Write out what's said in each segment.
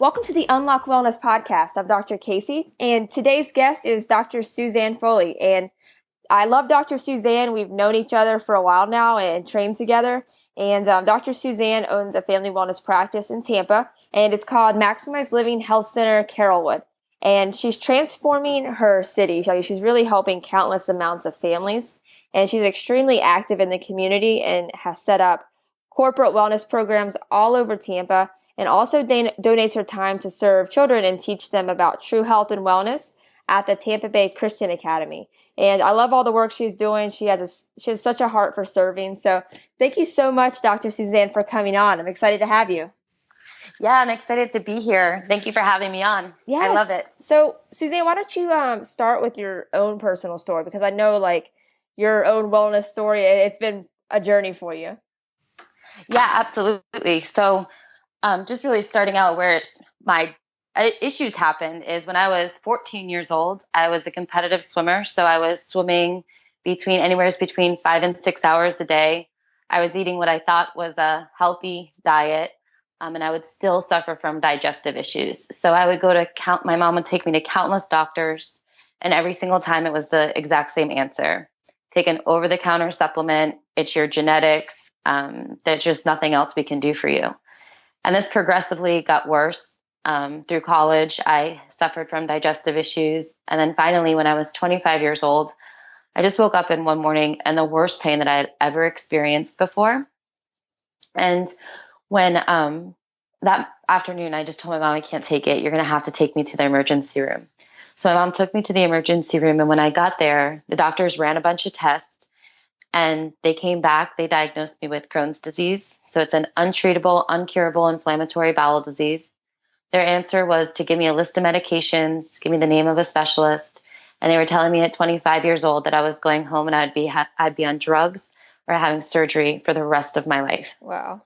Welcome to the Unlock Wellness podcast. I'm Dr. Casey, and today's guest is Dr. Suzanne Foley. And I love Dr. Suzanne. We've known each other for a while now and trained together. And Dr. Suzanne owns a family wellness practice in Tampa, and it's called Maximize Living Health Center Carrollwood. And she's transforming her city. She's really helping countless amounts of families. And she's extremely active in the community and has set up corporate wellness programs all over Tampa, and also donates her time to serve children and teach them about true health and wellness at the Tampa Bay Christian Academy. And I love all the work she's doing. She has such a heart for serving. So thank you so much, Dr. Suzanne, for coming on. I'm excited to have you. Yeah, I'm excited to be here. Thank you for having me on. Yes. I love it. So Suzanne, why don't you start with your own personal story? Because I know your own wellness story, it's been a journey for you. Yeah, absolutely. So just really starting out where my issues happened is when I was 14 years old. I was a competitive swimmer. So I was swimming anywhere between 5 and 6 hours a day. I was eating what I thought was a healthy diet. And I would still suffer from digestive issues. So I would my mom would take me to countless doctors. And every single time it was the exact same answer. Take an over-the-counter supplement. It's your genetics. There's just nothing else we can do for you. And this progressively got worse. Through college, I suffered from digestive issues. And then finally, when I was 25 years old, I just woke up in one morning and the worst pain that I had ever experienced before. And when that afternoon, I just told my mom, I can't take it. You're going to have to take me to the emergency room. So my mom took me to the emergency room. And when I got there, the doctors ran a bunch of tests. And they came back, they diagnosed me with Crohn's disease. So it's an untreatable, uncurable inflammatory bowel disease. Their answer was to give me a list of medications, give me the name of a specialist. And they were telling me at 25 years old that I was going home and I'd be on drugs or having surgery for the rest of my life. Wow.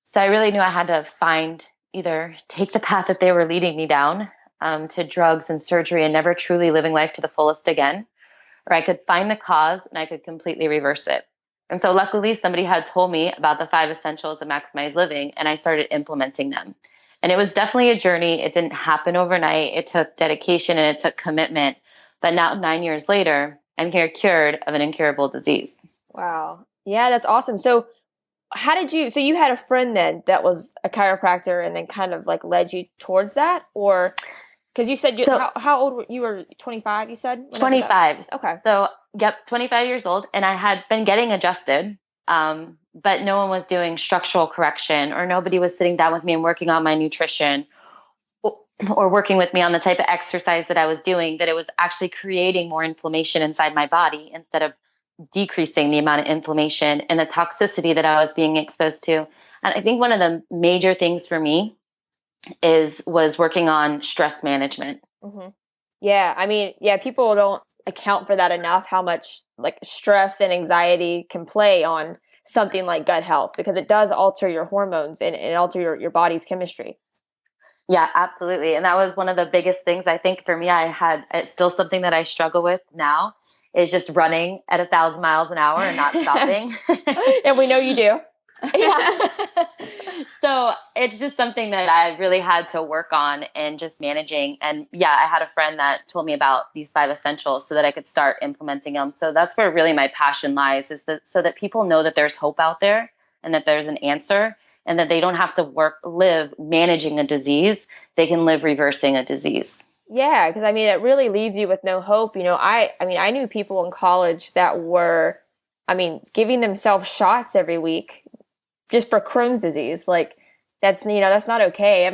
So I really knew I had to either take the path that they were leading me down to drugs and surgery and never truly living life to the fullest again, or I could find the cause and I could completely reverse it. And so luckily somebody had told me about the 5 essentials of maximized living, and I started implementing them. And it was definitely a journey. It didn't happen overnight. It took dedication and it took commitment. But now 9 years later, I'm here cured of an incurable disease. Wow. Yeah, that's awesome. So so you had a friend then that was a chiropractor and then kind of led you towards that? Or because you said how old were you? Were 25, you said? 25. Okay. So, yep, 25 years old. And I had been getting adjusted, but no one was doing structural correction, or nobody was sitting down with me and working on my nutrition or working with me on the type of exercise that I was doing, that it was actually creating more inflammation inside my body instead of decreasing the amount of inflammation and the toxicity that I was being exposed to. And I think one of the major things for me was working on stress management. Mm-hmm. Yeah. I mean, people don't account for that enough, how much stress and anxiety can play on something like gut health, because it does alter your hormones and alter your body's chemistry. Yeah, absolutely. And that was one of the biggest things I think for me. It's still something that I struggle with now, is just running at 1,000 miles an hour and not stopping. And we know you do. Yeah. So it's just something that I really had to work on and just managing. And yeah, I had a friend that told me about these 5 essentials so that I could start implementing them. So that's where really my passion lies, so that people know that there's hope out there and that there's an answer, and that they don't have to live managing a disease. They can live reversing a disease. Yeah. Cause it really leaves you with no hope. I knew people in college that were, giving themselves shots every week just for Crohn's disease. That's not okay.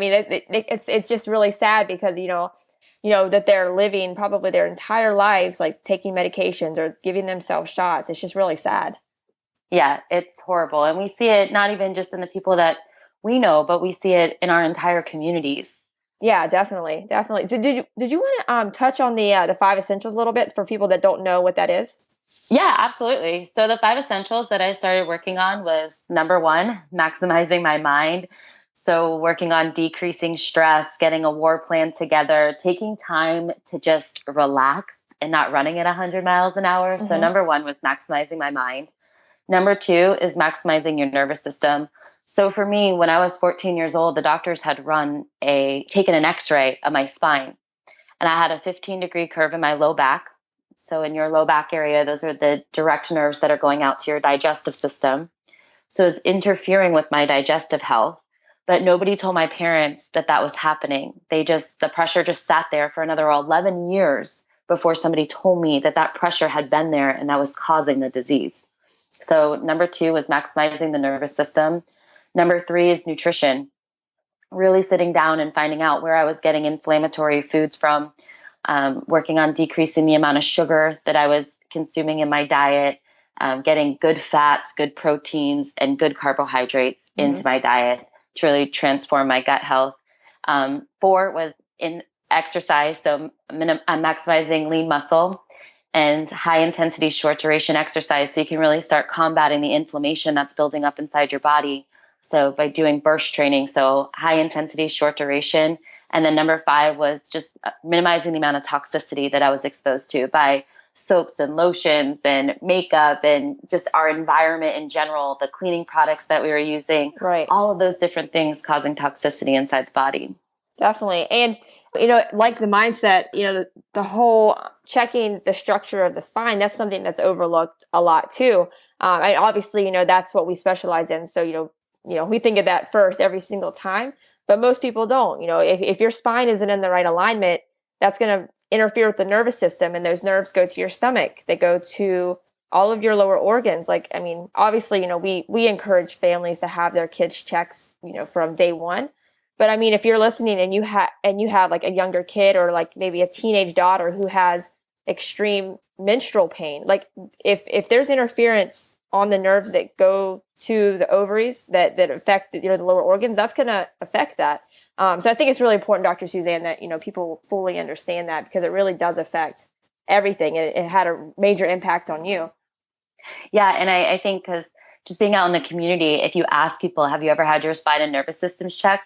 It's just really sad because, that they're living probably their entire lives, taking medications or giving themselves shots. It's just really sad. Yeah, it's horrible. And we see it not even just in the people that we know, but we see it in our entire communities. Yeah, definitely. Definitely. So did you want to touch on the 5 essentials a little bit for people that don't know what that is? Yeah, absolutely. So the 5 essentials that I started working on was, number 1, maximizing my mind. So working on decreasing stress, getting a war plan together, taking time to just relax and not running at 100 miles an hour. So number 1 was maximizing my mind. Number 2 is maximizing your nervous system. So for me, when I was 14 years old, the doctors had taken an x-ray of my spine, and I had a 15-degree curve in my low back. So in your low back area, those are the direct nerves that are going out to your digestive system. So it's interfering with my digestive health. But nobody told my parents that that was happening. The pressure just sat there for another 11 years before somebody told me that that pressure had been there and that was causing the disease. So number 2 was maximizing the nervous system. Number 3 is nutrition, really sitting down and finding out where I was getting inflammatory foods from, working on decreasing the amount of sugar that I was consuming in my diet, getting good fats, good proteins, and good carbohydrates into my diet to really transform my gut health. 4 was in exercise. So I'm maximizing lean muscle and high intensity, short duration exercise. So you can really start combating the inflammation that's building up inside your body. So by doing burst training, so high intensity, short duration. And then number 5 was just minimizing the amount of toxicity that I was exposed to by soaps and lotions and makeup and just our environment in general, the cleaning products that we were using, Right. all of those different things causing toxicity inside the body. Definitely. And, like the mindset, the whole checking the structure of the spine, that's something that's overlooked a lot too. And obviously, that's what we specialize in. So, we think of that first every single time, but most people don't. If your spine isn't in the right alignment, that's going to interfere with the nervous system, and those nerves go to your stomach. They go to all of your lower organs. Obviously, we encourage families to have their kids checks, from day one. But if you're listening and you have like a younger kid or like maybe a teenage daughter who has extreme menstrual pain, like if there's interference on the nerves that go to the ovaries that affect the lower organs, that's going to affect that. So I think it's really important, Dr. Suzanne, that people fully understand that, because it really does affect everything. It had a major impact on you. Yeah, and I think because just being out in the community, if you ask people, have you ever had your spine and nervous systems checked?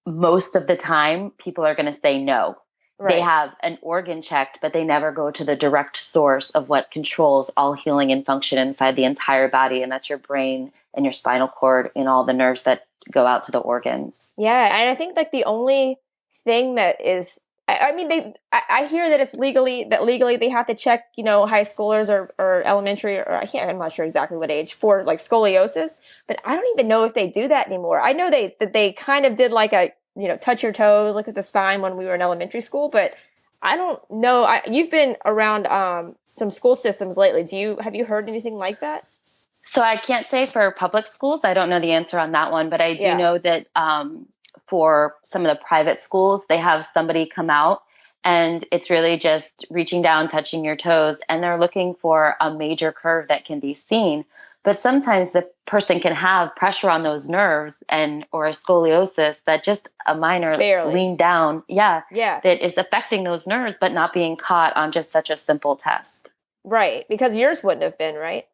Most of the time, people are going to say no. Right. They have an organ checked, but they never go to the direct source of what controls all healing and function inside the entire body, and that's your brain and your spinal cord and all the nerves that go out to the organs. Yeah, and I think like the only thing that is, I hear that legally they have to check, high schoolers or elementary, or I'm not sure exactly what age, for like scoliosis, but I don't even know if they do that anymore. I know that they kind of did like a, touch your toes, look at the spine when we were in elementary school, but I don't know. You've been around some school systems lately. Have you heard anything like that? So I can't say for public schools. I don't know the answer on that one, but I do know that for some of the private schools, they have somebody come out, and it's really just reaching down, touching your toes, and they're looking for a major curve that can be seen. But sometimes the person can have pressure on those nerves or a scoliosis that just a minor lean down, that is affecting those nerves, but not being caught on just such a simple test. Right, because yours wouldn't have been, right?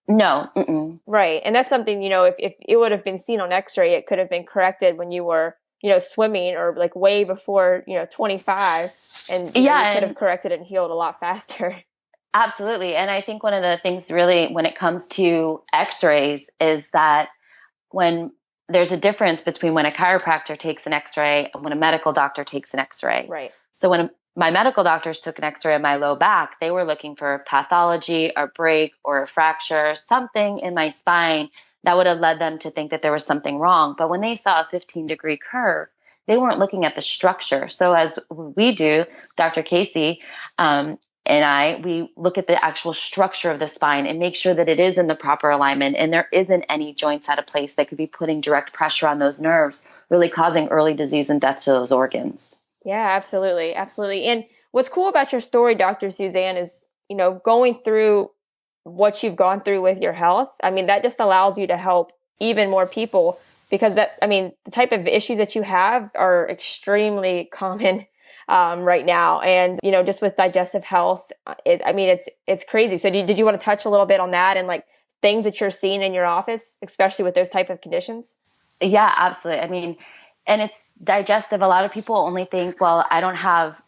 No. Mm-mm. Right. And that's something, if it would have been seen on x-ray, it could have been corrected when you were, swimming, or like way before, 25, and you could have corrected it and healed a lot faster. Absolutely. And I think one of the things really when it comes to x-rays is that when there's a difference between when a chiropractor takes an x-ray and when a medical doctor takes an x-ray. Right. So when my medical doctors took an x-ray of my low back, they were looking for pathology, a break, or a fracture, something in my spine that would have led them to think that there was something wrong. But when they saw a 15-degree curve, they weren't looking at the structure. So as we do, Dr. Casey and we look at the actual structure of the spine and make sure that it is in the proper alignment and there isn't any joints out of place that could be putting direct pressure on those nerves, really causing early disease and death to those organs. Yeah, absolutely. Absolutely. And what's cool about your story, Dr. Suzanne, is, going through what you've gone through with your health. That just allows you to help even more people, because the type of issues that you have are extremely common right now. And, just with digestive health, it's crazy. So did you want to touch a little bit on that and like things that you're seeing in your office, especially with those type of conditions? Yeah, absolutely. And it's digestive. A lot of people only think, well, I don't have,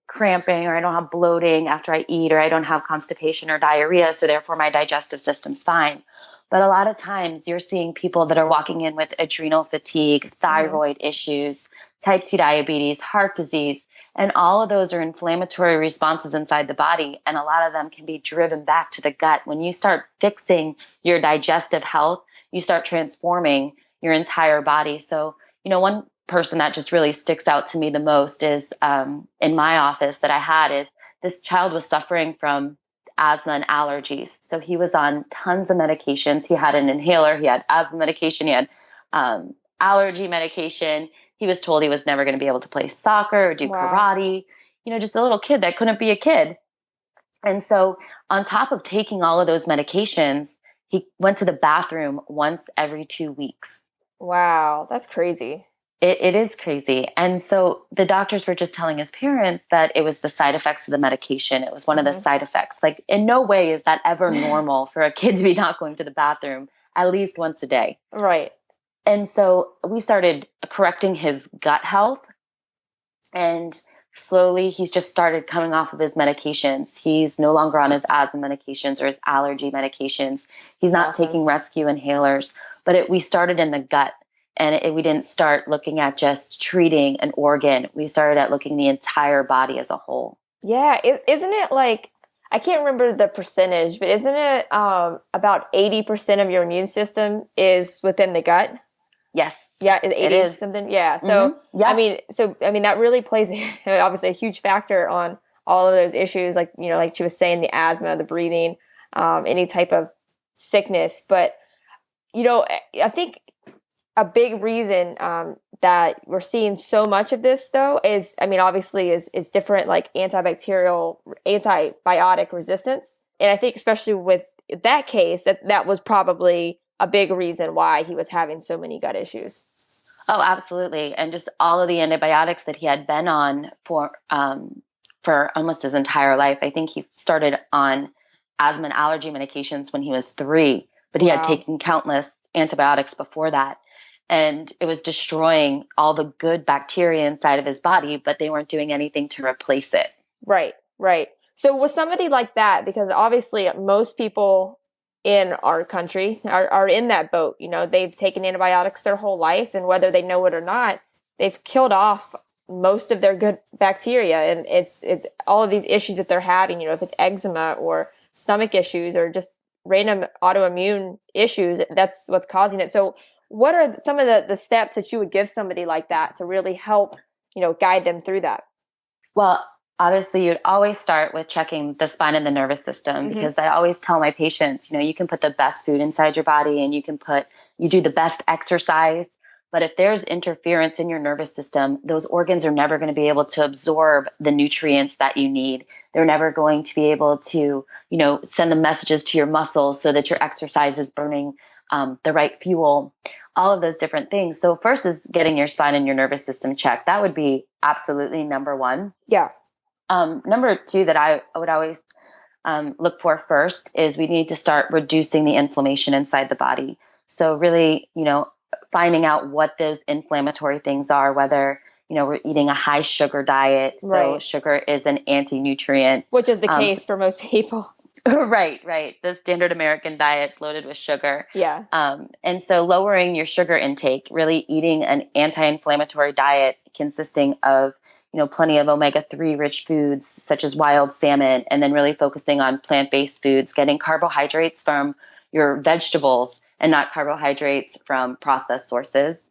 cramping, or I don't have bloating after I eat, or I don't have constipation or diarrhea, so therefore my digestive system's fine. But a lot of times you're seeing people that are walking in with adrenal fatigue, thyroid issues, type 2 diabetes, heart disease, and all of those are inflammatory responses inside the body. And a lot of them can be driven back to the gut. When you start fixing your digestive health, you start transforming your entire body. So, one person that just really sticks out to me the most is in my office that I had is this child was suffering from asthma and allergies. So he was on tons of medications. He had an inhaler, he had asthma medication, he had allergy medication. He was told he was never going to be able to play soccer or do karate, just a little kid that couldn't be a kid. And so on top of taking all of those medications, he went to the bathroom once every 2 weeks. Wow, that's crazy. It is crazy. And so the doctors were just telling his parents that it was the side effects of the medication. It was one of the side effects. Like, in no way is that ever normal for a kid to be not going to the bathroom at least once a day. Right. And so we started correcting his gut health, and slowly he's just started coming off of his medications. He's no longer on his asthma medications or his allergy medications. He's not taking rescue inhalers, but we started in the gut. And we didn't start looking at just treating an organ. We started at looking the entire body as a whole. Yeah. Isn't it like, I can't remember the percentage, but isn't it about 80% of your immune system is within the gut? Yes. Yeah, 80 something. Yeah. So, I mean, that really plays obviously a huge factor on all of those issues. Like, like she was saying, the asthma, the breathing, any type of sickness. But, I think a big reason that we're seeing so much of this, though, is obviously is different, like antibiotic resistance. And I think especially with that case, that was probably a big reason why he was having so many gut issues. Oh, absolutely. And just all of the antibiotics that he had been on for almost his entire life. I think he started on asthma and allergy medications when he was 3, but he had taken countless antibiotics before that. And it was destroying all the good bacteria inside of his body, but they weren't doing anything to replace it. Right. So with somebody like that, because obviously most people in our country are in that boat, they've taken antibiotics their whole life, and whether they know it or not, they've killed off most of their good bacteria. And it's all of these issues that they're having, if it's eczema or stomach issues or just random autoimmune issues, that's what's causing it. So what are some of the steps that you would give somebody like that to really help, guide them through that? Well, obviously you'd always start with checking the spine and the nervous system, because I always tell my patients, you can put the best food inside your body and you do the best exercise. But if there's interference in your nervous system, those organs are never going to be able to absorb the nutrients that you need. They're never going to be able to, send the messages to your muscles so that your exercise is burning the right fuel, all of those different things. So first is getting your spine and your nervous system checked. That would be absolutely number one. Yeah. Number 2 that I would always look for first is we need to start reducing the inflammation inside the body. So really, finding out what those inflammatory things are, whether, we're eating a high sugar diet. So sugar is an anti-nutrient. Which is the case for most people. Right. The standard American diet's loaded with sugar. Yeah. And so lowering your sugar intake, really eating an anti-inflammatory diet consisting of, plenty of omega-3 rich foods such as wild salmon, and then really focusing on plant-based foods, getting carbohydrates from your vegetables and not carbohydrates from processed sources.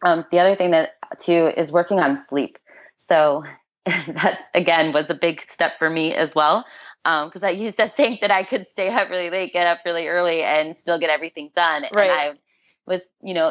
The other thing that too is working on sleep. So that's, again, was a big step for me as well. Because I used to think that I could stay up really late, get up really early, and still get everything done. Right. And I was,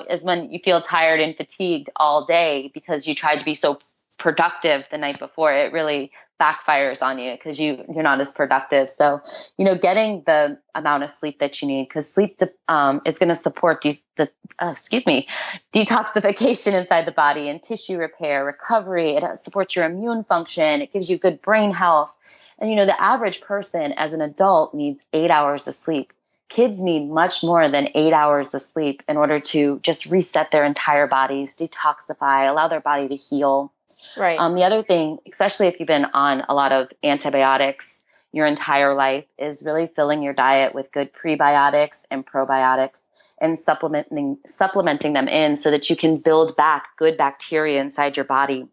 as when you feel tired and fatigued all day because you tried to be so productive the night before, it really backfires on you because you're not as productive. So, getting the amount of sleep that you need, because sleep is going to support detoxification inside the body and tissue repair, recovery. It supports your immune function. It gives you good brain health. And, the average person as an adult needs 8 hours of sleep. Kids need much more than 8 hours of sleep in order to just reset their entire bodies, detoxify, allow their body to heal. Right. The other thing, especially if you've been on a lot of antibiotics, your entire life is really filling your diet with good prebiotics and probiotics and supplementing them in so that you can build back good bacteria inside your body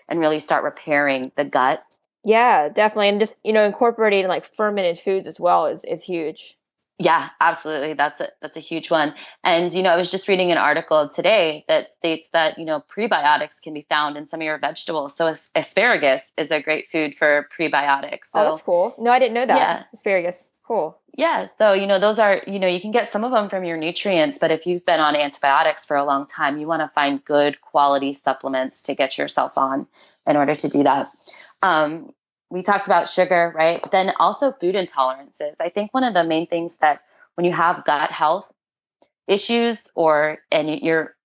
and really start repairing the gut. Yeah, definitely. And just, incorporating like fermented foods as well is huge. Yeah, absolutely. That's a huge one. And I was just reading an article today that states that prebiotics can be found in some of your vegetables. So asparagus is a great food for prebiotics. Oh, So that's cool. No, I didn't know that. yeah, Asparagus. Cool. yeah. So those are you can get some of them from your nutrients, but if you've been on antibiotics for a long time, you want to find good quality supplements to get yourself on in order to do that. We talked about sugar, right? Then also food intolerances. I think one of the main things that when you have gut health issues and your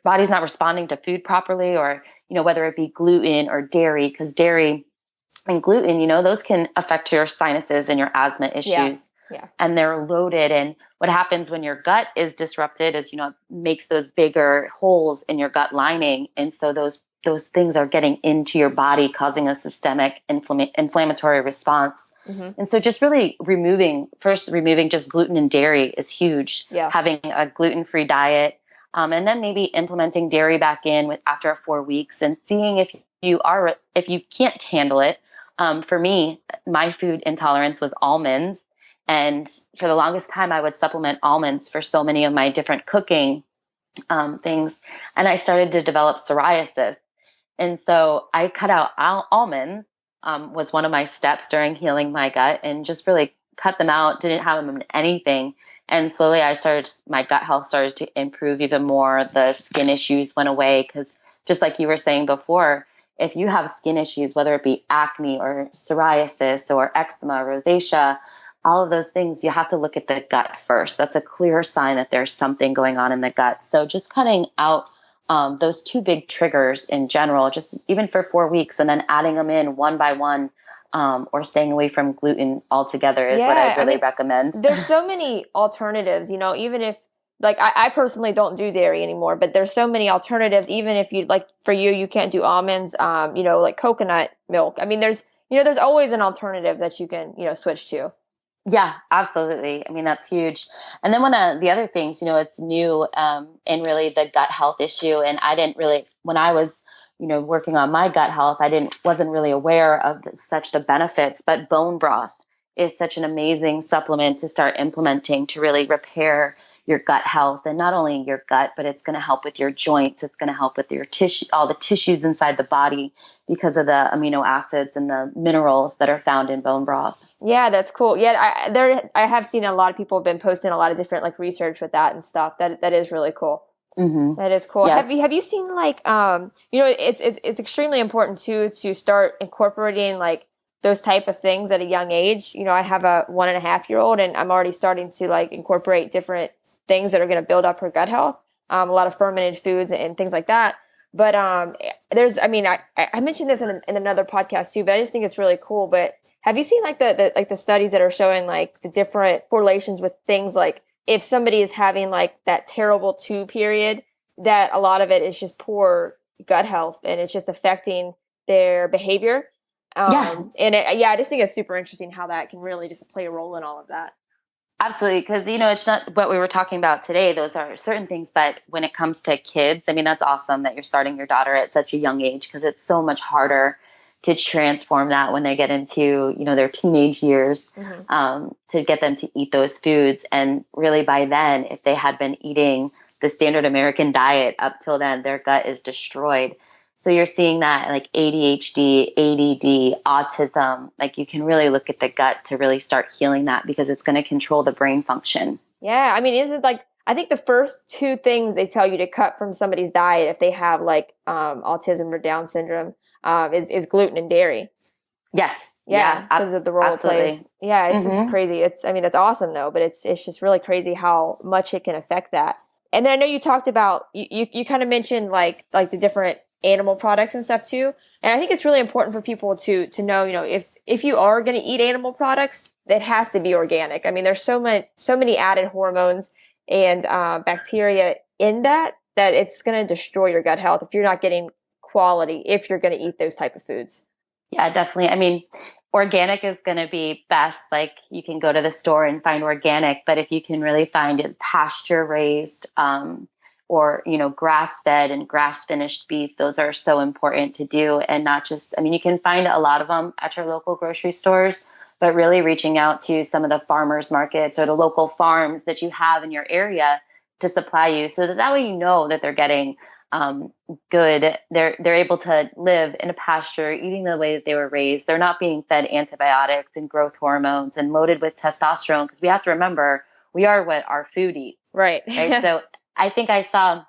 body's not responding to food properly, or whether it be gluten or dairy, because dairy and gluten, those can affect your sinuses and your asthma issues. Yeah. Yeah. And they're loaded. And what happens when your gut is disrupted is, it makes those bigger holes in your gut lining. And so those things are getting into your body, causing a systemic inflammatory response. Mm-hmm. And so just really removing just gluten and dairy is huge. Yeah. Having a gluten-free diet, and then maybe implementing dairy back in after 4 weeks and seeing if you can't handle it. For me, my food intolerance was almonds. And for the longest time, I would supplement almonds for so many of my different cooking things. And I started to develop psoriasis. And so I cut out almonds, was one of my steps during healing my gut, and just really cut them out, didn't have them in anything. And slowly my gut health started to improve even more. The skin issues went away because just like you were saying before, if you have skin issues, whether it be acne or psoriasis or eczema, rosacea, all of those things, you have to look at the gut first. That's a clear sign that there's something going on in the gut. So just cutting out those two big triggers in general, just even for 4 weeks, and then adding them in one by one, or staying away from gluten altogether is what I really recommend. There's so many alternatives, even if, like, I personally don't do dairy anymore, but there's so many alternatives. Even if you, like, for you can't do almonds, like coconut milk. I mean, there's always an alternative that you can, switch to. Yeah, absolutely. I mean, that's huge. And then one of the other things, it's new, in really the gut health issue. And I didn't really, when I was, working on my gut health, wasn't really aware of such the benefits, but bone broth is such an amazing supplement to start implementing to really repair your gut health, and not only your gut, but it's going to help with your joints. It's going to help with your tissue, all the tissues inside the body, because of the amino acids and the minerals that are found in bone broth. Yeah, that's cool. Yeah, I have seen a lot of people have been posting a lot of different like research with that and stuff. That is really cool. Mm-hmm. That is cool. Yeah. Have you seen like it's extremely important too to start incorporating like those type of things at a young age. I have a 1.5-year-old, and I'm already starting to like incorporate different things that are going to build up her gut health. A lot of fermented foods and things like that. But I mentioned this in another podcast too, but I just think it's really cool. But have you seen like the studies that are showing like the different correlations with things like if somebody is having like that terrible 2 period, that a lot of it is just poor gut health and it's just affecting their behavior. And I just think it's super interesting how that can really just play a role in all of that. Absolutely, because it's not what we were talking about today. Those are certain things, but when it comes to kids, I mean, that's awesome that you're starting your daughter at such a young age, because it's so much harder to transform that when they get into their teenage years, Mm-hmm. to get them to eat those foods. And really, by then, if they had been eating the standard American diet up till then, their gut is destroyed. So you're seeing that like ADHD, ADD, autism, like you can really look at the gut to really start healing that, because it's going to control the brain function. Yeah. I mean, is it like, I think the first 2 things they tell you to cut from somebody's diet if they have like autism or Down syndrome is gluten and dairy. Yes. Yeah. Because of the role absolutely. it plays. Yeah. It's just crazy. That's awesome though, but it's just really crazy how much it can affect that. And then I know you talked about, you kind of mentioned like the different animal products and stuff too. And I think it's really important for people to know, if you are going to eat animal products, it has to be organic. I mean, there's so many added hormones and bacteria in that it's going to destroy your gut health if you're not getting quality, if you're going to eat those type of foods. Yeah, definitely. I mean, organic is going to be best. Like you can go to the store and find organic, but if you can really find it pasture raised, or, grass fed and grass finished beef, those are so important to do. And not just, I mean, you can find a lot of them at your local grocery stores, but really reaching out to some of the farmers markets or the local farms that you have in your area to supply you, so that way that they're getting good. They're able to live in a pasture, eating the way that they were raised. They're not being fed antibiotics and growth hormones and loaded with testosterone, because we have to remember we are what our food eats. Right. Right. So I think I saw.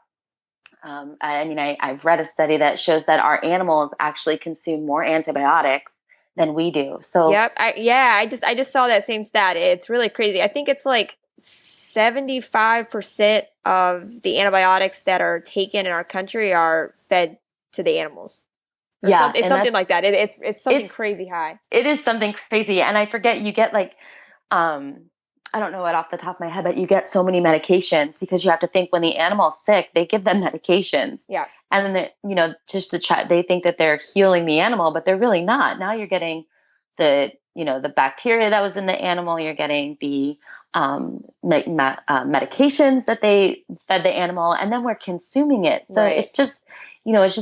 I've read a study that shows that our animals actually consume more antibiotics than we do. So Yep. I just saw that same stat. It's really crazy. I think it's like 75% of the antibiotics that are taken in our country are fed to the animals. Or yeah, it's and something like that. It's something crazy high. it is something crazy. And I forget, you get like, um, I don't know it off the top of my head, but you get so many medications, because you have to think when the animal's sick, they give them medications. Yeah. And then, just to try, they think that they're healing the animal, but they're really not. Now you're getting the bacteria that was in the animal. You're getting the medications that they fed the animal, and then we're consuming it. So Right. it's just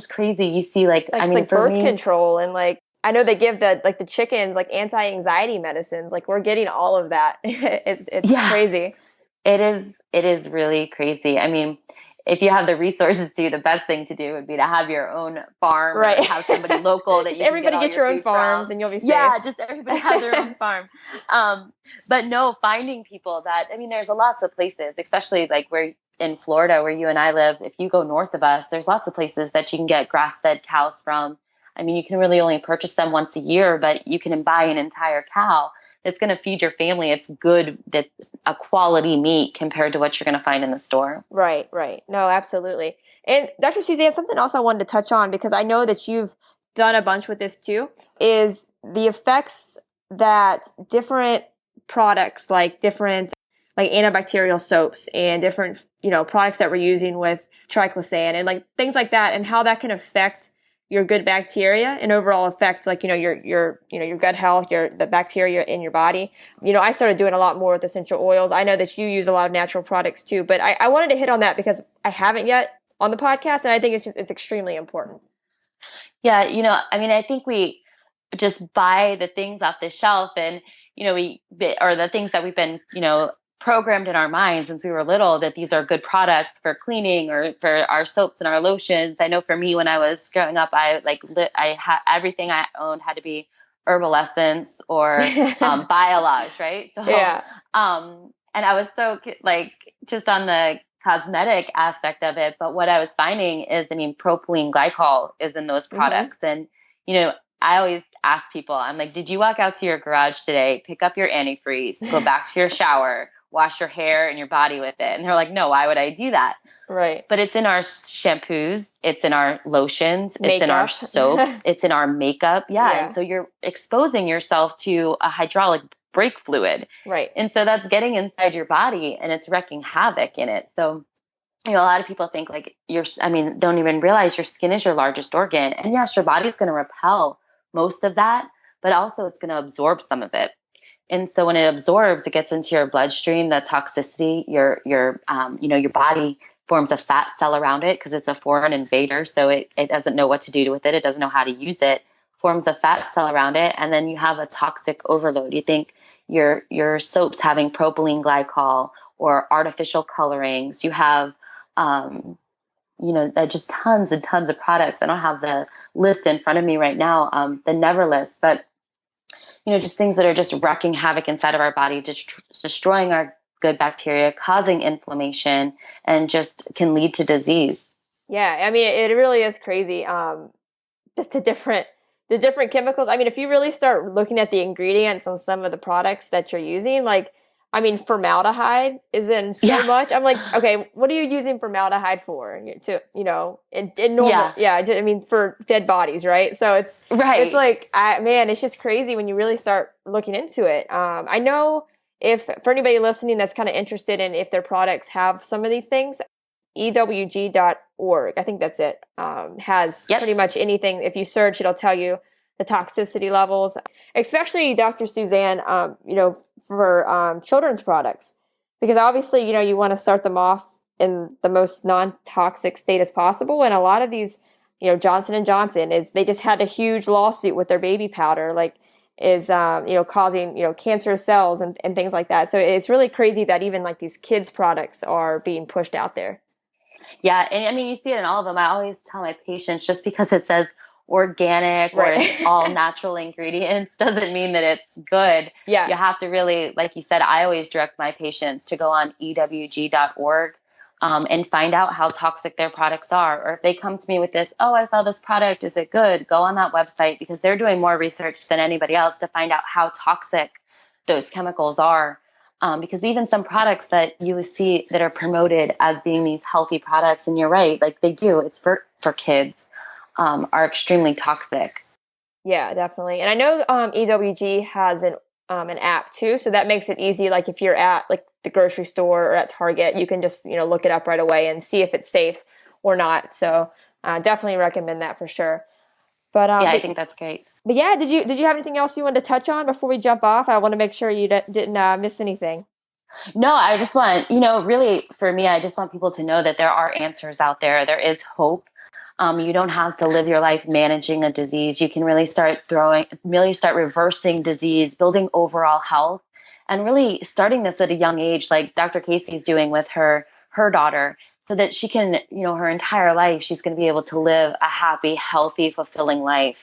crazy. You see, like for birth me, control, and like I know they give the chickens like anti-anxiety medicines. Like we're getting all of that. It's yeah, crazy. it is really crazy. I mean, if you have the resources to, the best thing to do would be to have your own farm, Right. or have somebody local that Just you can everybody get all get your own food farms from. and you'll be safe. Yeah, just everybody have their own farm. But no, finding people that, I mean, there's lots of places, especially like where in Florida, where you and I live. If you go north of us, there's lots of places that you can get grass-fed cows from. I mean, you can really only purchase them once a year, but you can buy an entire cow. It's going to feed your family. It's good, that a quality meat compared to what you're going to find in the store. Right, right. No, absolutely. And Dr. Suzanne, something else I wanted to touch on, because I know that you've done a bunch with this too, is the effects that different products, like different like antibacterial soaps and different, products that we're using with triclosan and like things like that, and how that can affect your good bacteria and overall affect like, your gut health, the bacteria in your body. I started doing a lot more with essential oils. I know that you use a lot of natural products too, but I wanted to hit on that because I haven't yet on the podcast, and I think it's extremely important. Yeah, I mean, I think we just buy the things off the shelf, and or the things that we've been programmed in our minds since we were little, that these are good products for cleaning or for our soaps and our lotions. I know for me, when I was growing up, I had everything I owned had to be Herbal Essence or Biolage, right? So, Yeah. and I was so like just on the cosmetic aspect of it, but what I was finding is, I mean, propylene glycol is in those products, and I always ask people, I'm like, did you walk out to your garage today, pick up your antifreeze, go back to your shower, wash your hair and your body with it? And they're like, no, why would I do that? Right. But it's in our shampoos, it's in our lotions, Makeup. It's in our soaps, it's in our makeup. Yeah. And so you're exposing yourself to a hydraulic brake fluid. Right. And so that's getting inside your body, and it's wreaking havoc in it. So a lot of people think like don't even realize your skin is your largest organ. And yes, your body's going to repel most of that, but also it's going to absorb some of it. And so when it absorbs, it gets into your bloodstream, the toxicity, your body forms a fat cell around it, because it's a foreign invader. So it doesn't know what to do with it. It doesn't know how to use it, forms a fat cell around it. And then you have a toxic overload. You think your soaps having propylene glycol or artificial colorings. You have, just tons and tons of products. I don't have the list in front of me right now, the never list, but, just things that are just wreaking havoc inside of our body, just destroying our good bacteria, causing inflammation, and just can lead to disease. Yeah. I mean, it really is crazy. Just the different chemicals. I mean, if you really start looking at the ingredients on some of the products that you're using, like, I mean, formaldehyde is in so much. I'm like, okay, what are you using formaldehyde for? In normal, I mean, for dead bodies, right? So it's like, it's just crazy when you really start looking into it. I know if for anybody listening that's kind of interested in if their products have some of these things, ewg.org, I think that's it, has pretty much anything. If you search, it'll tell you the toxicity levels, especially Dr. Suzanne, for children's products, because obviously, you want to start them off in the most non-toxic state as possible. And a lot of these, Johnson and Johnson they just had a huge lawsuit with their baby powder, like is, causing, cancerous cells and things like that. So it's really crazy that even like these kids products are being pushed out there. Yeah. And I mean, you see it in all of them. I always tell my patients just because it says organic or it's Right. all natural ingredients doesn't mean that it's good. Yeah. You have to really, like you said, I always direct my patients to go on ewg.org and find out how toxic their products are. Or if they come to me with this, oh, I saw this product, is it good? Go on that website because they're doing more research than anybody else to find out how toxic those chemicals are. Because even some products that you see that are promoted as being these healthy products, and you're right, like they do, it's for kids, are extremely toxic. Yeah, definitely. And I know EWG has an app too, so that makes it easy. Like if you're at like the grocery store or at Target, you can just look it up right away and see if it's safe or not. So definitely recommend that for sure. But Yeah, I think that's great. But yeah, did you have anything else you wanted to touch on before we jump off? I want to make sure you didn't miss anything. No, I just want, really for me, I just want people to know that there are answers out there. There is hope. You don't have to live your life managing a disease. You can really start reversing disease, building overall health, and really starting this at a young age, like Dr. Casey's doing with her daughter, so that she can, her entire life, she's going to be able to live a happy, healthy, fulfilling life.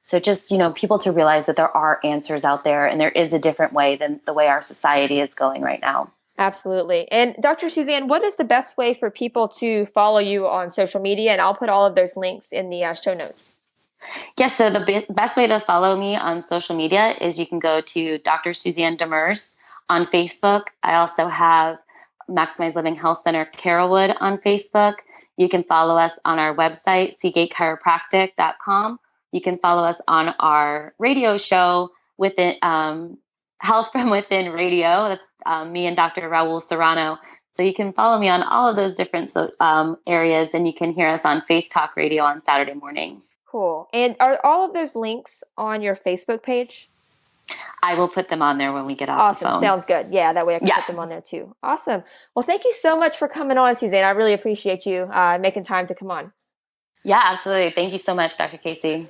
So just, people to realize that there are answers out there and there is a different way than the way our society is going right now. Absolutely. And Dr. Suzanne, what is the best way for people to follow you on social media? And I'll put all of those links in the show notes. Yes, so the best way to follow me on social media is you can go to Dr. Suzanne Demers on Facebook. I also have Maximize Living Health Center Carrollwood on Facebook. You can follow us on our website, seagatechiropractic.com. You can follow us on our radio show within Health from Within Radio. That's me and Dr. Raul Serrano. So you can follow me on all of those different areas, and you can hear us on Faith Talk Radio on Saturday mornings. Cool. And are all of those links on your Facebook page? I will put them on there when we get off the phone. Awesome. Sounds good. Yeah, that way I can put them on there too. Awesome. Well, thank you so much for coming on, Suzanne. I really appreciate you making time to come on. Yeah, absolutely. Thank you so much, Dr. Casey.